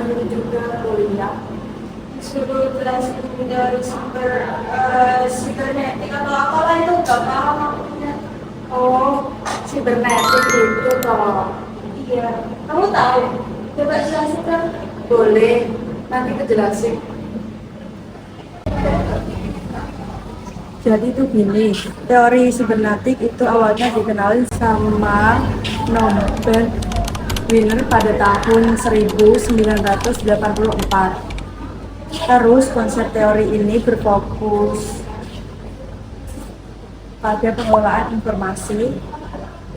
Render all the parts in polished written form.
guru juga boleh ya. Suruh jelasin dari sibernetik atau apalah itu gak paham maksudnya. Oh, sibernetik itu toh. Iya, kamu tahu? Coba jelasin kan? Boleh, nanti kejelasin. Jadi itu gini, teori sibernetik itu awalnya dikenalin sama Nobel winner pada tahun 1984. Terus konsep teori ini berfokus pada pengelolaan informasi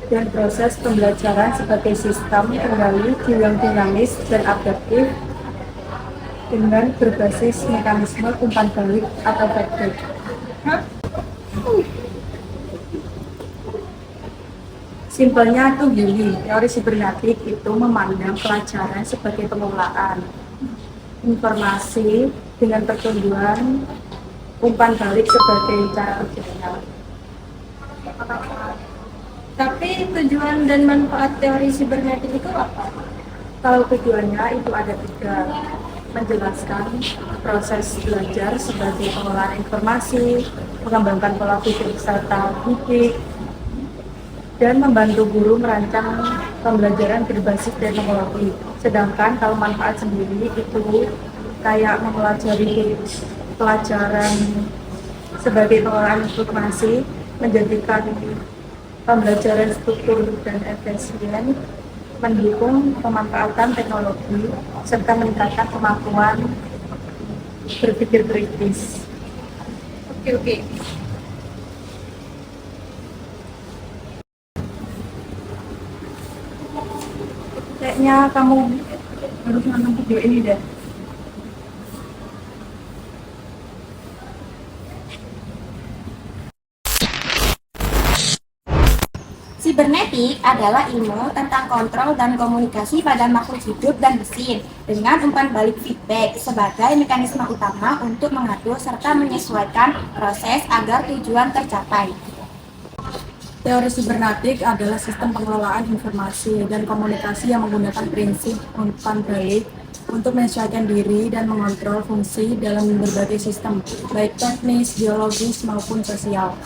dan proses pembelajaran sebagai sistem kendali yang dinamis dan adaptif dengan berbasis mekanisme umpan balik atau feedback. Simpelnya tuh gini, teori sibernetik itu memandang pelajaran sebagai pengelolaan informasi dengan pertumbuhan umpan balik sebagai cara kerjanya. Tapi tujuan dan manfaat teori sibernetik itu apa? Kalau tujuannya itu ada tiga, menjelaskan proses belajar sebagai pengelolaan informasi, mengembangkan pola pikir serta didik, dan membantu guru merancang pembelajaran berbasis teknologi. Sedangkan kalau manfaat sendiri itu kayak mempelajari pelajaran sebagai pengelolaan informasi, menjadikan pembelajaran struktur dan efisien, mendukung pemanfaatan teknologi, serta meningkatkan kemampuan berpikir kritis. Oke. Kayaknya kamu harus nonton video ini deh. Sibernetik adalah ilmu tentang kontrol dan komunikasi pada makhluk hidup dan mesin dengan umpan balik feedback sebagai mekanisme utama untuk mengatur serta menyesuaikan proses agar tujuan tercapai. Teori sibernetik adalah sistem pengelolaan informasi dan komunikasi yang menggunakan prinsip umpan balik untuk menyesuaikan diri dan mengontrol fungsi dalam berbagai sistem, baik teknis, biologis, maupun sosial.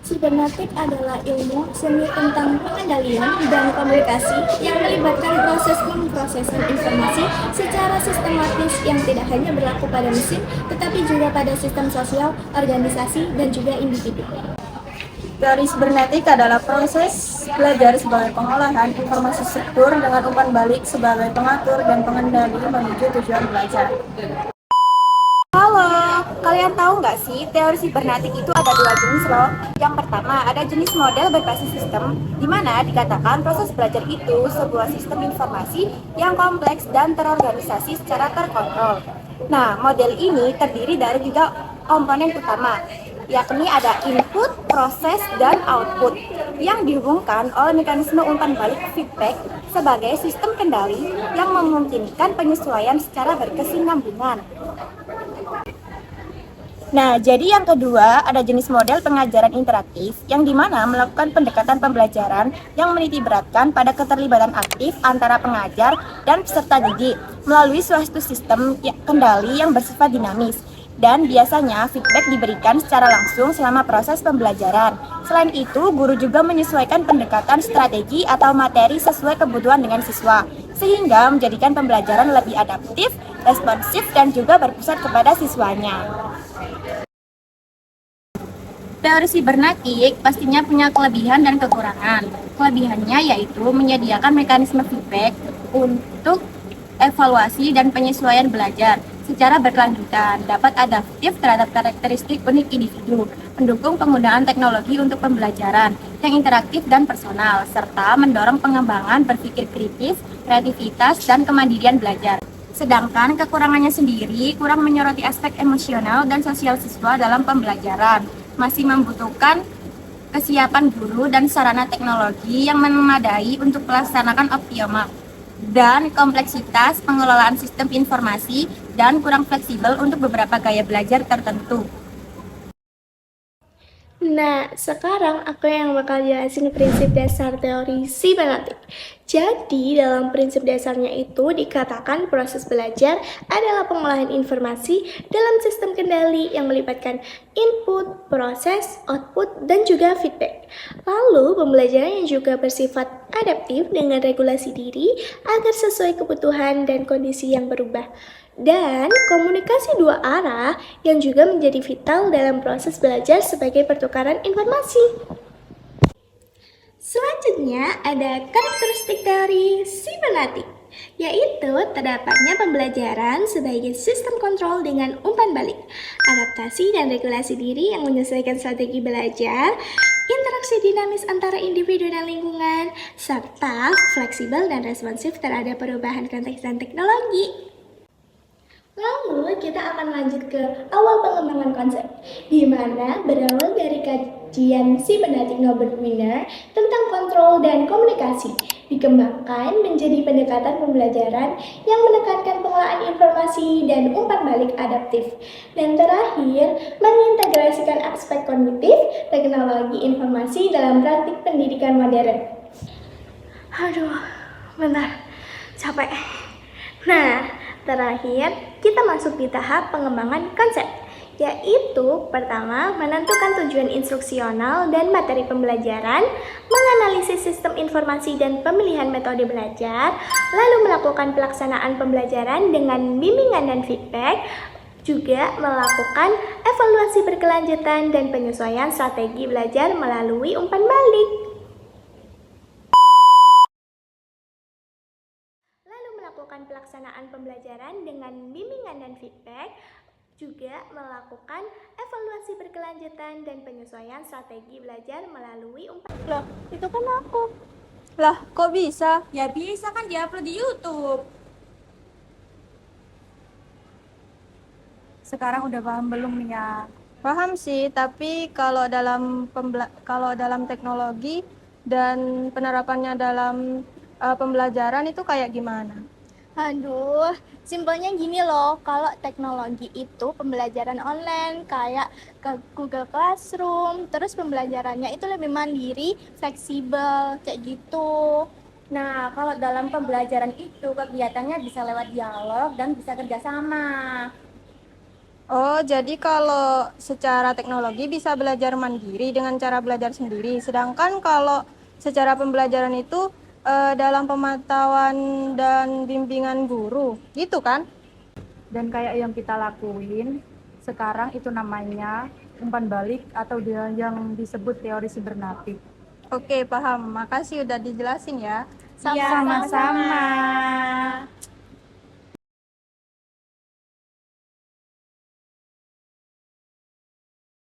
Sibernetik adalah ilmu seni tentang pengendalian dan komunikasi yang melibatkan proses pemrosesan informasi secara sistematis yang tidak hanya berlaku pada mesin, tetapi juga pada sistem sosial, organisasi, dan juga individu. Teori sibernetik adalah proses belajar sebagai pengolahan informasi struktur dengan umpan balik sebagai pengatur dan pengendali menuju tujuan belajar. Halo, kalian tahu nggak sih teori sibernetik itu ada dua jenis loh. Yang pertama ada jenis model berbasis sistem, di mana dikatakan proses belajar itu sebuah sistem informasi yang kompleks dan terorganisasi secara terkontrol. Nah, model ini terdiri dari tiga komponen utama, yakni ada input, proses, dan output yang dihubungkan oleh mekanisme umpan balik feedback sebagai sistem kendali yang memungkinkan penyesuaian secara berkesinambungan. Nah, jadi yang kedua ada jenis model pengajaran interaktif yang dimana melakukan pendekatan pembelajaran yang menitiberatkan pada keterlibatan aktif antara pengajar dan peserta didik melalui suatu sistem kendali yang bersifat dinamis. Dan biasanya feedback diberikan secara langsung selama proses pembelajaran. Selain itu, guru juga menyesuaikan pendekatan strategi atau materi sesuai kebutuhan dengan siswa, sehingga menjadikan pembelajaran lebih adaptif, responsif, dan juga berpusat kepada siswanya. Teori sibernetik pastinya punya kelebihan dan kekurangan. Kelebihannya yaitu menyediakan mekanisme feedback untuk evaluasi dan penyesuaian belajar secara berkelanjutan, dapat adaptif terhadap karakteristik unik individu, mendukung penggunaan teknologi untuk pembelajaran yang interaktif dan personal, serta mendorong pengembangan berpikir kritis, kreativitas, dan kemandirian belajar. Sedangkan kekurangannya sendiri kurang menyoroti aspek emosional dan sosial siswa dalam pembelajaran, masih membutuhkan kesiapan guru dan sarana teknologi yang memadai untuk melaksanakan optimal, dan kompleksitas pengelolaan sistem informasi dan kurang fleksibel untuk beberapa gaya belajar tertentu. Nah, sekarang aku yang bakal jelasin prinsip dasar teori sibernetik. Jadi, dalam prinsip dasarnya itu dikatakan proses belajar adalah pengolahan informasi dalam sistem kendali yang melibatkan input, proses, output, dan juga feedback. Lalu, pembelajaran yang juga bersifat adaptif dengan regulasi diri agar sesuai kebutuhan dan kondisi yang berubah. Dan komunikasi dua arah yang juga menjadi vital dalam proses belajar sebagai pertukaran informasi. Selanjutnya ada karakteristik teori sibernetik, yaitu terdapatnya pembelajaran sebagai sistem kontrol dengan umpan balik, adaptasi dan regulasi diri yang menyesuaikan strategi belajar, interaksi dinamis antara individu dan lingkungan, serta fleksibel dan responsif terhadap perubahan konteks dan teknologi. Lalu kita akan lanjut ke awal pengembangan konsep, di mana berawal dari kajian sibernetik Nobel Winner tentang kontrol dan komunikasi, dikembangkan menjadi pendekatan pembelajaran yang menekankan pengelolaan informasi dan umpan balik adaptif. Dan terakhir, mengintegrasikan aspek kognitif, teknologi informasi dalam praktik pendidikan modern. Aduh, bentar, capek. Nah, terakhir, kita masuk di tahap pengembangan konsep, yaitu pertama, menentukan tujuan instruksional dan materi pembelajaran, menganalisis sistem informasi dan pemilihan metode belajar, lalu melakukan pelaksanaan pembelajaran dengan bimbingan dan feedback, juga melakukan evaluasi berkelanjutan dan penyesuaian strategi belajar melalui umpan balik. Melakukan pelaksanaan pembelajaran dengan bimbingan dan feedback, juga melakukan evaluasi berkelanjutan dan penyesuaian strategi belajar melalui umpan. Loh, itu kan aku. Lah, kok bisa? Ya bisa kan diupload di YouTube. Sekarang udah paham belum nih ya? Paham sih, tapi kalau dalam teknologi dan penerapannya dalam pembelajaran itu kayak gimana? Aduh, simpelnya gini loh, kalau teknologi itu pembelajaran online kayak ke Google Classroom, terus pembelajarannya itu lebih mandiri, fleksibel, kayak gitu. Nah, kalau dalam pembelajaran itu kegiatannya bisa lewat dialog dan bisa kerjasama. Oh, jadi kalau secara teknologi bisa belajar mandiri dengan cara belajar sendiri, sedangkan kalau secara pembelajaran itu dalam pemantauan dan bimbingan guru, gitu kan? Dan kayak yang kita lakuin sekarang itu namanya umpan balik atau yang disebut teori sibernetik. Oke, paham. Makasih udah dijelasin ya. Sama-sama.